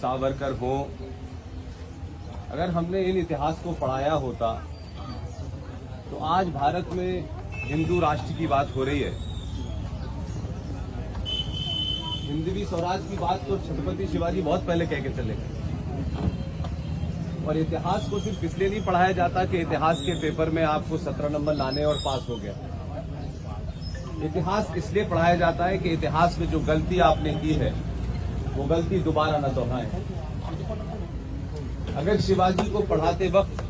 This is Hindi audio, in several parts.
सावरकर हो, अगर हमने इन इतिहास को पढ़ाया होता तो आज भारत में हिंदू राष्ट्र की बात हो रही है। हिंदवी स्वराज की बात तो छत्रपति शिवाजी बहुत पहले कह के चले गए। और इतिहास को सिर्फ इसलिए नहीं पढ़ाया जाता कि इतिहास के पेपर में आपको 17 नंबर लाने और पास हो गया। इतिहास इसलिए पढ़ाया जाता है कि इतिहास में जो गलती आपने की है वो गलती दोबारा न दोहराएं। अगर शिवाजी को पढ़ाते वक्त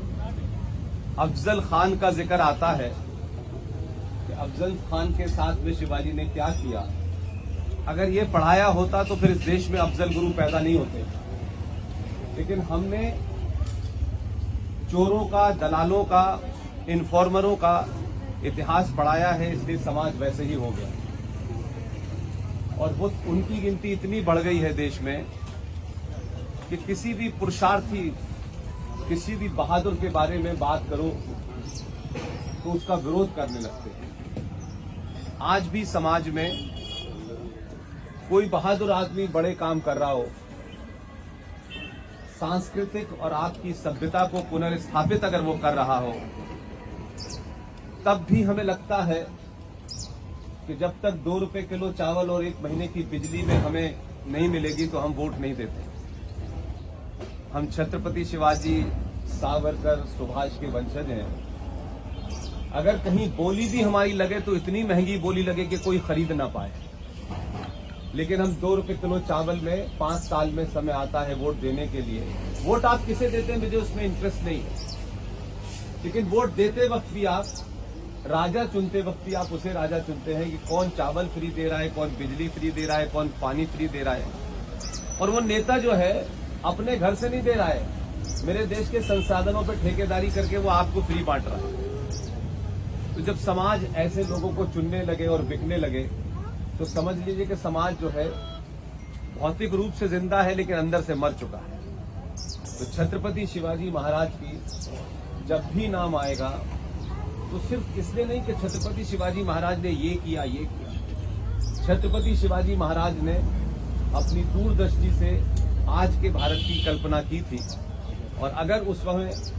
अफजल खान का जिक्र आता है कि अफजल खान के साथ में शिवाजी ने क्या किया, अगर ये पढ़ाया होता तो फिर इस देश में अफजल गुरु पैदा नहीं होते। लेकिन हमने चोरों का, दलालों का, इन्फॉर्मरों का इतिहास पढ़ाया है, इसलिए समाज वैसे ही हो गया। और वो उनकी गिनती इतनी बढ़ गई है देश में कि किसी भी पुरुषार्थी, किसी भी बहादुर के बारे में बात करो तो उसका विरोध करने लगते हैं। आज भी समाज में कोई बहादुर आदमी बड़े काम कर रहा हो, सांस्कृतिक और आपकी सभ्यता को पुनर्स्थापित अगर वो कर रहा हो, तब भी हमें लगता है कि जब तक 2 रुपए किलो चावल और 1 महीने की बिजली में हमें नहीं मिलेगी तो हम वोट नहीं देते। हम छत्रपति शिवाजी, सावरकर, सुभाष के वंशज हैं। अगर कहीं बोली भी हमारी लगे तो इतनी महंगी बोली लगे कि कोई खरीद ना पाए, लेकिन हम 2 रुपए किलो चावल में 5 साल में समय आता है वोट देने के लिए। वोट आप किसे देते हैं मुझे उसमें इंटरेस्ट नहीं है, लेकिन वोट देते वक्त भी आप, राजा चुनते वक्त भी आप उसे राजा चुनते हैं कि कौन चावल फ्री दे रहा है, कौन बिजली फ्री दे रहा है, कौन पानी फ्री दे रहा है। और वो नेता जो है अपने घर से नहीं दे रहा है, मेरे देश के संसाधनों पर ठेकेदारी करके वो आपको फ्री बांट रहा है। तो जब समाज ऐसे लोगों को चुनने लगे और बिकने लगे तो समझ लीजिए कि समाज जो है भौतिक रूप से जिंदा है लेकिन अंदर से मर चुका है। तो छत्रपति शिवाजी महाराज की जब भी नाम आएगा तो सिर्फ इसलिए नहीं कि छत्रपति शिवाजी महाराज ने ये किया। छत्रपति शिवाजी महाराज ने अपनी दूरदृष्टि से आज के भारत की कल्पना की थी। और अगर उस वक्त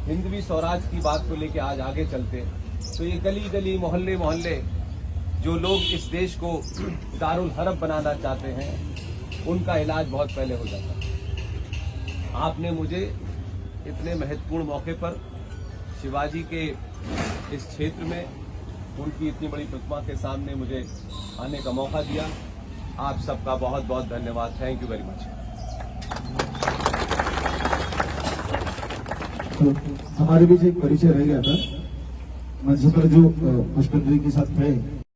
हिंदवी स्वराज की बात को लेकर आज आगे चलते तो ये गली गली, मोहल्ले मोहल्ले जो लोग इस देश को दारुल हरब बनाना चाहते हैं, उनका इलाज बहुत पहले हो जाता। आपने मुझे इतने महत्वपूर्ण मौके पर शिवाजी के इस क्षेत्र में उनकी इतनी बड़ी प्रतिमा के सामने मुझे आने का मौका दिया। आप सबका बहुत बहुत धन्यवाद। Thank you very much. तो हमारे बीच एक परिचय रह गया था, मंच पर जो पुष्पेंद्र जी के साथ खड़े